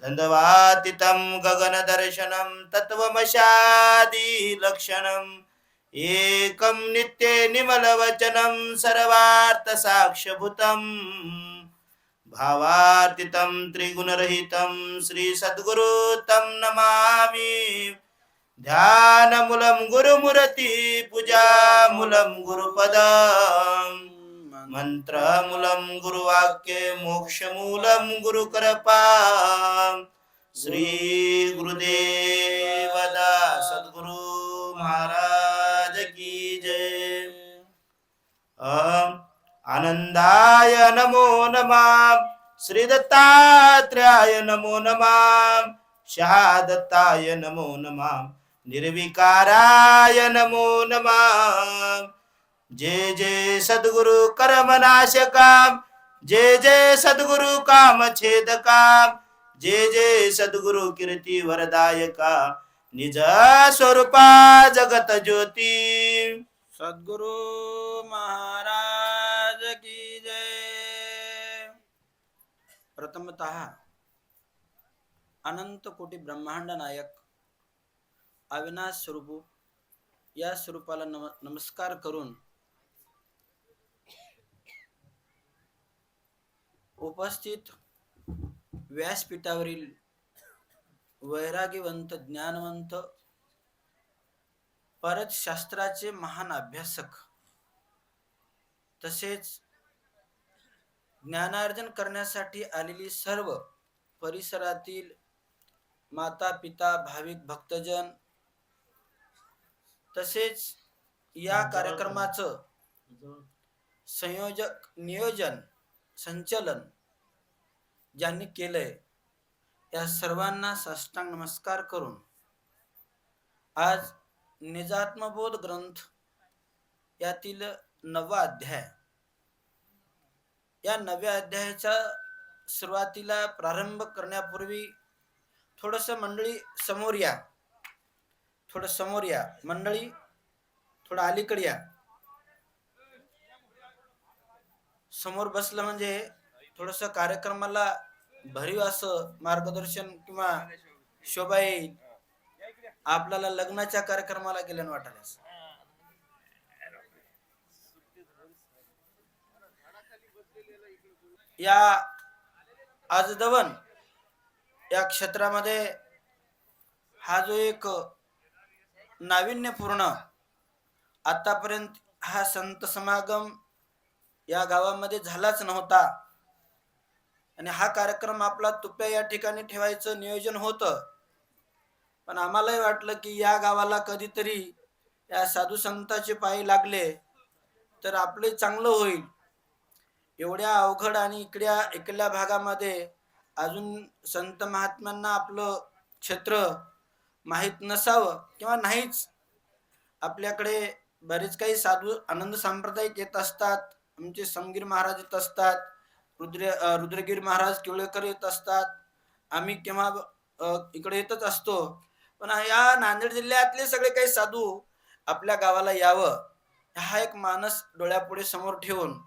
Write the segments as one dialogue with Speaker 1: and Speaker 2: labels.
Speaker 1: धन्वतीतं गगनदर्शनं तत्त्वमशादि लक्षणम् एकं नित्ये निर्मलवचनं सर्वार्थसाक्षभूतं भावातीतं त्रिगुणरहितं श्री सद्गुरु तं नमामि। ध्यानमूलं गुरुमूर्ति पूजामूलं गुरुपदम् मंत्रमूलं गुरुवाक्ये मोक्षमूलं गुरुकृपा। श्री गुरुदेव सद्गुरु महाराज की जय। आनंदाय नमो नमः, श्री दत्तात्रेयाय नमो नमः, शहादत्ताय नमो नमः, निर्विकाराय नमो नमः। जय जय सद्गुरु कर्मनाशका, जय जय सद्गुरु काम छेदका, जय जय सद्गुरु कीर्ति वरदायका, निज स्वरूपा जगत ज्योती।
Speaker 2: सद्गुरु महाराज की जय। प्रथमतः अनंत कोटी ब्रह्मांड नायक अविनाश स्वरूप या स्वरूपाला नमस्कार करून उपस्थित व्यासपीठावरील वैराग्यवंत ज्ञानवंत परत शास्त्राचे महान अभ्यासक तसेच ज्ञानार्जन करण्यासाठी आलेली सर्व परिसरातील माता पिता भाविक भक्तजन तसेच या कार्यक्रमाचं संयोजक नियोजन संचलन ज्यांनी केलंय या सर्वांना साष्टांग नमस्कार करून आज निजात्मबोध ग्रंथ यातील 9वा अध्याय या 9व्या अध्यायाच्या सुरुवातीला प्रारंभ करण्यापूर्वी थोडस मंडळी समोर या, मंडळी थोडं अलीकडे या. समोर बसलं म्हणजे थोडस कार्यक्रमाला भरीव असं मार्गदर्शन किंवा शोभा येईल. आपल्याला लग्नाच्या कार्यक्रमाला गेल्यानं वाटायला. या आजदवन या क्षेत्रामध्ये हा जो एक नाविन्यपूर्ण आतापर्यंत हा संत समागम या गावामध्ये झालाच नव्हता आणि हा कार्यक्रम आपला तुप्या या ठिकाणी ठेवायचं नियोजन होतं. पण आम्हालाही वाटलं की या गावाला कधीतरी या साधू संतांचे पाय लागले तर आपले चांगलं होईल. एवढ्या अवघड आणि इकडल्या भागामध्ये अजून संत महात्म्यांना आपलं क्षेत्र माहीत नसावं किंवा नाहीच. आपल्याकडे बरेच काही साधू आनंद सांप्रदायिक येत असतात. आमचे समगीर महाराज येत असतात, रुद्रगिरी महाराज किवळेकर येत असतात. आम्ही केव्हा इकडे येतच असतो. पण या नांदेड जिल्ह्यातले सगळे काही साधू आपल्या गावाला यावं हा एक मानस डोळ्यापुढे समोर ठेवून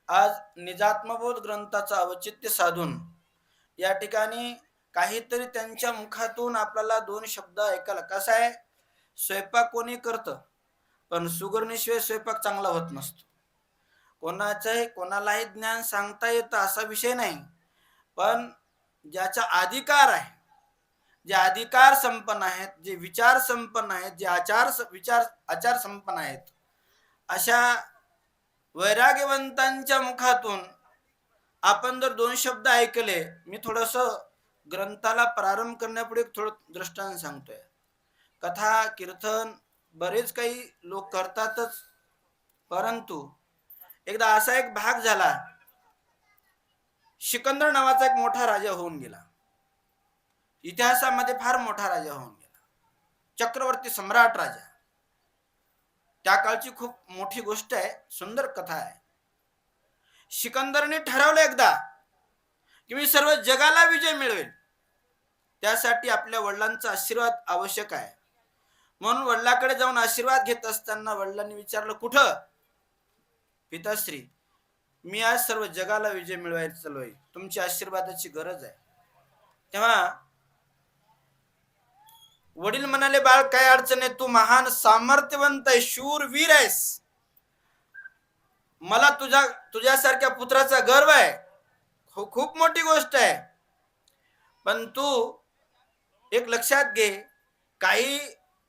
Speaker 2: आज निजात्मबोध ग्रंथाचं औचित्य साधून या ठिकाणी काहीतरी त्यांच्या मुखातून आपल्याला 2 शब्द ऐकायला. कसं आहे, स्वयंपाक कोणी करतं पण सुगरणीशिवाय स्वयंपाक चांगला होत नसतो. कोणालाही ज्ञान सांगता येतं असा विषय नाही, पण ज्याचा अधिकार आहे, जे अधिकार संपन्न आहेत, जे विचार संपन्न आहेत, जे आचार संपन्न आहेत, अशा वैराग्यवंतांच्या मुखातून आपण जर 2 शब्द ऐकले. मी थोडस ग्रंथाला प्रारंभ करण्यापुढे थोडं दृष्टांत सांगतोय. कथा कीर्तन बरेच काही लोक करतातच, परंतु एकदा असा एक भाग झाला. सिकंदर नावाचा एक मोठा राजा होऊन गेला. इतिहासामध्ये फार मोठा राजा होऊन गेला, चक्रवर्ती सम्राट राजा. त्या काळची खूप मोठी गोष्ट आहे, सुंदर कथा आहे. सिकंदरने ठरवलं एकदा की मी सर्व जगाला विजय मिळवेल. त्यासाठी आपल्या वडिलांचा आशीर्वाद आवश्यक आहे. म्हणून वडिलांकडे जाऊन आशीर्वाद घेत असताना वडिलांनी विचारलं, कुठं? पिताश्री, मी आज सर्व जगाला विजय मिळवायला चाललोय, तुमच्या आशीर्वादाची गरज आहे. तेव्हा वडील म्हणाले, बाळ काय अडचण आहे, तू महान सामर्थ्यवंत आहे, शूरवीर आहेस, मला तुझ्यासारख्या पुत्राचा गर्व आहे, खूप मोठी गोष्ट आहे. पण तू एक लक्षात घे, काही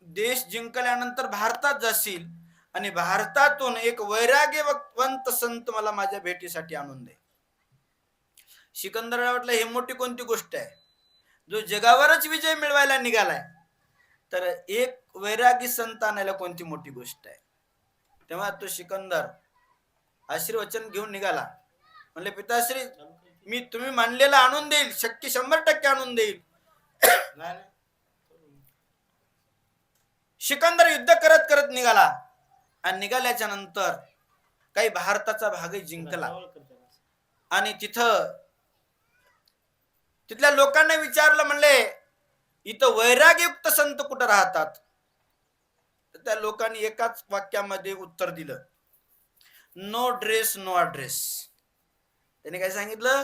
Speaker 2: देश जिंकल्यानंतर भारतात जाशील आणि भारतातून एक वैराग्यवंत संत मला माझ्या भेटीसाठी आणून दे. सिकंदरला वाटलं हे मोठी कोणती गोष्ट आहे, जो जगावरच विजय मिळवायला निघालाय, तर एक वैरागी संत आणायला कोणती मोठी गोष्ट आहे. तेव्हा तो सिकंदर आशीर्वचन घेऊन निघाला. म्हणले, पिताश्री मी तुम्ही मानलेला आणून देईल, शक्य 100% आणून देईल. सिकंदर युद्ध करत करत निघाला आणि निघाल्याच्या नंतर काही भारताचा भागही जिंकला. आणि तिथल्या लोकांना विचारलं, म्हणले इथं वैराग्ययुक्त संत कुठं राहतात. तर त्या लोकांनी एकाच वाक्यामध्ये उत्तर दिलं, नो ड्रेस नो अड्रेस. त्याने काय सांगितलं,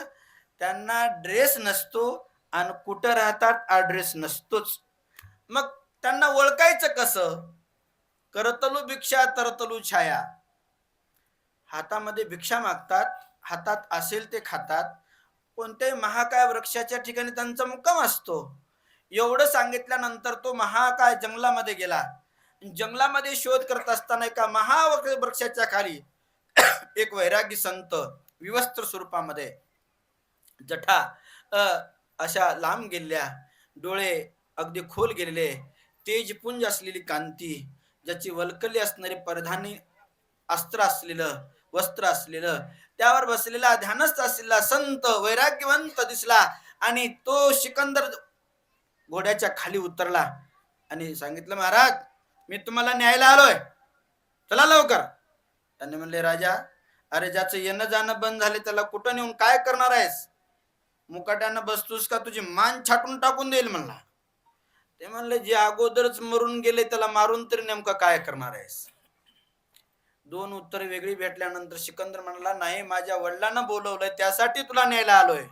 Speaker 2: त्यांना ड्रेस नसतो आणि कुठं राहतात ऍड्रेस नसतोच. मग त्यांना ओळखायचं कसं? करतलू भिक्षा तरतलू छाया. हातामध्ये भिक्षा मागतात, हातात असेल ते खातात, कोणत्याही महाकाय वृक्षाच्या ठिकाणी त्यांचा मुक्काम असतो. एवढं सांगितल्यानंतर तो महाकाय जंगलामध्ये गेला. जंगलामध्ये शोध करत असताना एका महावृक्षाच्या खाली एक वैरागी संत विवस्त्र स्वरूपामध्ये, जठा अशा लांब गेलेल्या, डोळे अगदी खोल गेलेले, तेजपुंज असलेली कांती, ज्याची वल्कली असणारी परधानी अस्त्र असलेलं, वस्त्र असलेलं, त्यावर बसलेला ध्यानस्थ असलेला संत वैराग्यवंत दिसला. आणि तो सिकंदर घोड्याच्या खाली उतरला आणि सांगितलं, महाराज मी तुम्हाला न्यायला आलोय, चला लवकर. त्यांनी म्हणले, राजा अरे ज्याचं येणं जाणं बंद झाले त्याला कुठं नेऊन काय करणार आहेस? मुकाट्यानं बसतोस का तुझी मान छाटून टाकून देईल म्हणला. ते म्हणले, जे अगोदरच मरून गेले त्याला मारून तरी नेमकं काय करणार आहेस? दोन उत्तर वेगळी भेटल्यानंतर सिकंदर म्हणला, नाही माझ्या वडिलांना बोलवलंय त्यासाठी तुला न्यायला आलोय.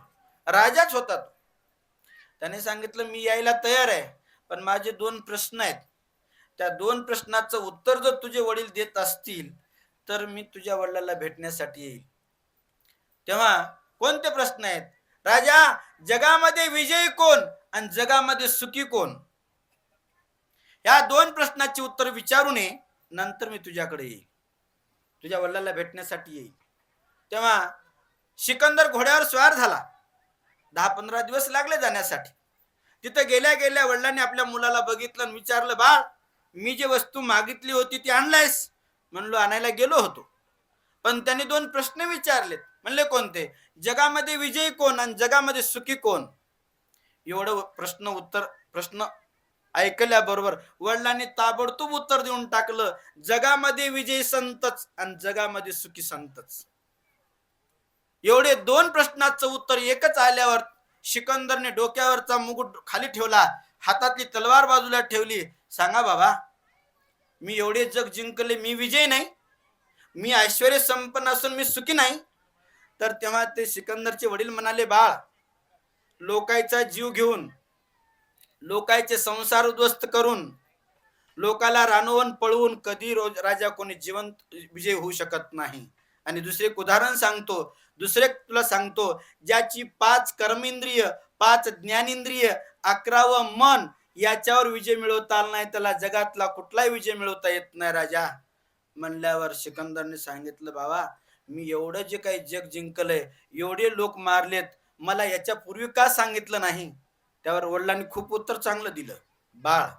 Speaker 2: राजाच होता तो. त्याने सांगितलं, मी यायला तयार आहे, पण माझे 2 प्रश्न आहेत. त्या 2 प्रश्नाचं उत्तर जर तुझे वडील देत असतील तर मी तुझ्या वडिलांना भेटण्यासाठी येईल. तेव्हा कोणते प्रश्न आहेत? राजा, जगामध्ये विजयी कोण आणि जगामध्ये सुखी कोण? या 2 प्रश्नाची उत्तर विचारून ये, नंतर मी तुझ्याकडे येईल, तुझ्या वडिलांना भेटण्यासाठी येईल. तेव्हा सिकंदर घोड्यावर स्वार झाला. 10-15 दिवस लागले जाण्यासाठी. तिथे गेल्या गेल्या वडिलांनी आपल्या मुलाला बघितलं आणि विचारलं, बाळ मी जे वस्तू मागितली होती ती आणलायस? म्हणलो, आणायला गेलो होतो. पण त्यांनी 2 प्रश्न विचारलेत. म्हणले, कोणते? जगामध्ये विजयी कोण आणि जगामध्ये सुखी कोण? एवढं प्रश्न ऐकल्याबरोबर वडिलांनी ताबडतोब उत्तर देऊन टाकलं, जगामध्ये विजयी संतच आणि जगामध्ये सुखी संतच. एवढे 2 प्रश्नाचं उत्तर एकच आल्यावर सिकंदरने डोक्यावरचा मुकुट खाली ठेवला, हातातली तलवार बाजूला ठेवली. सांगा बाबा, मी एवढे जग जिंकले, मी विजय नाही? मी ऐश्वर्य संपन्न असून मी सुखी नाही? तर तेव्हा ते सिकंदरचे वडील म्हणाले, बाळ लोकांचा जीव घेऊन, लोकांचे संसार उद्ध्वस्त करून, लोकाला रानवून पळवून कधी राजा कोणी जिवंत विजय होऊ शकत नाही. आणि दुसरे उदाहरण सांगतो, तुला सांगतो, ज्याची 5 कर्मेंद्रिय, 5 ज्ञानेंद्रिय, 11वं मन याच्यावर विजय मिळवता आला नाही, त्याला जगातला कुठलाही विजय मिळवता येत नाही राजा. म्हणल्यावर सिकंदरने सांगितलं, बाबा मी एवढं जे काही जग जिंकलंय, एवढे लोक मारलेत, मला याच्या पूर्वी का सांगितलं नाही? त्यावर वडिलांनी खूप उत्तर चांगलं दिलं, बाळ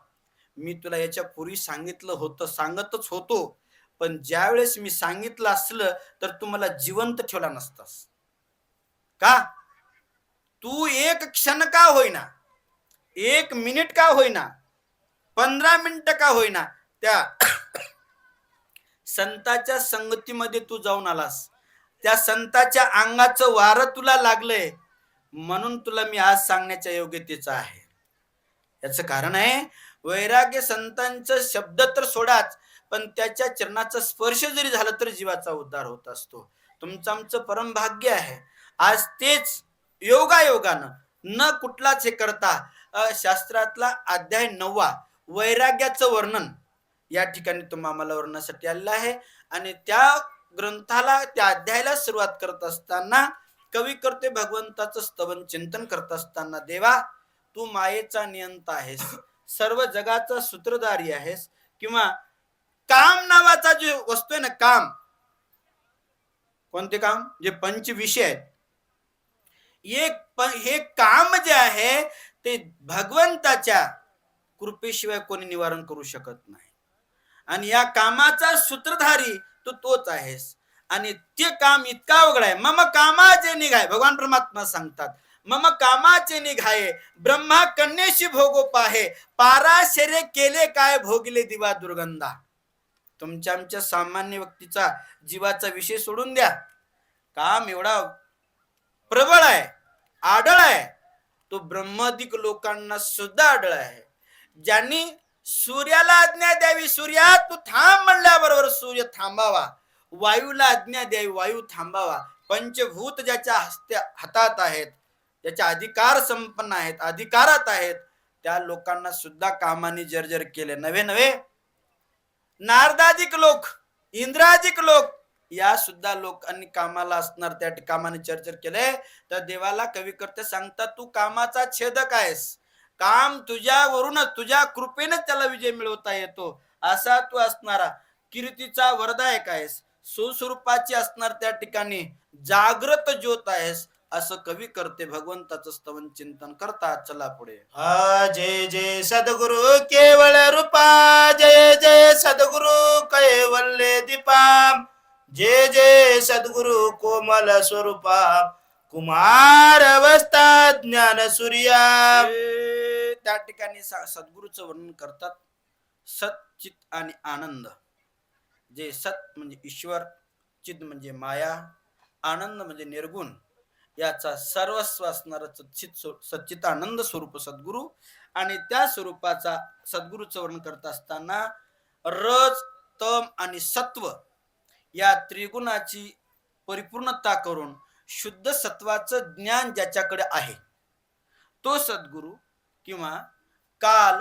Speaker 2: मी तुला याच्या पूर्वी सांगितलं होतं, सांगतच होतो, पण ज्या वेळेस मी सांगितलं असलं तर तू मला जिवंत ठेवला नसतास का? तू 1 क्षण का होईना, 1 मिनिट का होईना, 15 मिनिटं का होईना, त्या संताच्या संगतीमध्ये तू जाऊन आलास, त्या संताच्या अंगाचं वारं तुला लागलंय, म्हणून तुला मी आज सांगण्याच्या योग्यतेचा आहे. याचं कारण आहे, वैराग्य संतांचं शब्द तर सोडाच, पण त्याच्या चरणाचा स्पर्श जरी झाला तर जीवाचा उद्धार होत असतो. तुमचं आमचं परम भाग्य आहे. आज तेच योगायोगानं न कुठलाच हे करता शास्त्रातला अध्याय 9 वैराग्याचं वर्णन या ठिकाणी आम्हाला वर्णनासाठी आलेला आहे. आणि त्या ग्रंथाला त्या अध्यायाला सुरुवात करत असताना कवी करते भगवंताचं स्तवन चिंतन करत असताना, देवा तू मायेचा नियंता आहेस, सर्व जगाचा सूत्रधारी आहेस, किंवा काम नावाचा जो वस्तू आहे ना, काम, कोणते काम? जे पंच विषय आहेत, हे काम जे आहे ते भगवंताच्या कृपेशिवाय कोणी निवारण करू शकत नाही. आणि या कामाचा सूत्रधारी तोच आहेस. आणि ते काम इतका अवघड आहे. मम कामाचे निघाय, भगवान परमात्मा सांगतात, मम कामाचे निघाये ब्रह्मा कन्येशी भोगो पाहे, पाराशरे केले काय भोगले दिवा दुर्गंधा. तुमच्या आमच्या सामान्य व्यक्तीचा जीवाचा विषय सोडून द्या, काम एवढा प्रबळ आहे, आढळ आहे, तो ब्रह्मादिक लोकांना सुद्धा आढळ आहे. ज्यांनी सूर्याला आज्ञा द्यावी, सूर्या तू थांब म्हणल्याबरोबर सूर्य थांबावा, वायूला आज्ञा द्यावी, वायू थांबावा, पंचभूत ज्याच्या हातात आहेत, ज्याच्या अधिकार संपन्न आहेत, अधिकारात आहेत, त्या लोकांना सुद्धा कामाने जर्जर केले. नव्हे नारदादिक लोक, इंद्रादिक लोक, या सुद्धा लोकांनी कामाला असणार त्या कामाने चर्चा केले. तर देवाला कवी करते सांगतात, तू कामाचा छेदक आहेस, काम तुझ्यावरूनच, तुझ्या कृपेनेच त्याला विजय मिळवता येतो, असा तू असणारा कीर्तीचा वरदायक आहेस, सुस्वरूपाची असणार त्या ठिकाणी जागृत ज्योत आहेस, असं कवी करते भगवंताचं स्तवन चिंतन करतात. चला पुढे.
Speaker 1: जय जय सद्गुरु केवळ रूपा, जय जय सद्गुरु कैवल्य दीपा, जय जय सद्गुरु कोमल स्वरूपा, कुमार अवस्था ज्ञान सूर्या.
Speaker 2: त्या ठिकाणी सद्गुरूचं वर्णन करतात. सत, चित आणि आनंद. जे सत म्हणजे ईश्वर, चित म्हणजे माया, आनंद म्हणजे निर्गुण, याचा सर्वस्व असणारा सच्चिदानंद स्वरूप सद्गुरु. आणि त्या स्वरूपाचा सद्गुरूचं वर्णन करत असताना रज, तम आणि सत्व या त्रिगुणाची परिपूर्णता करून शुद्ध सत्वाचं ज्ञान ज्याच्याकडे आहे तो सद्गुरु, किंवा काल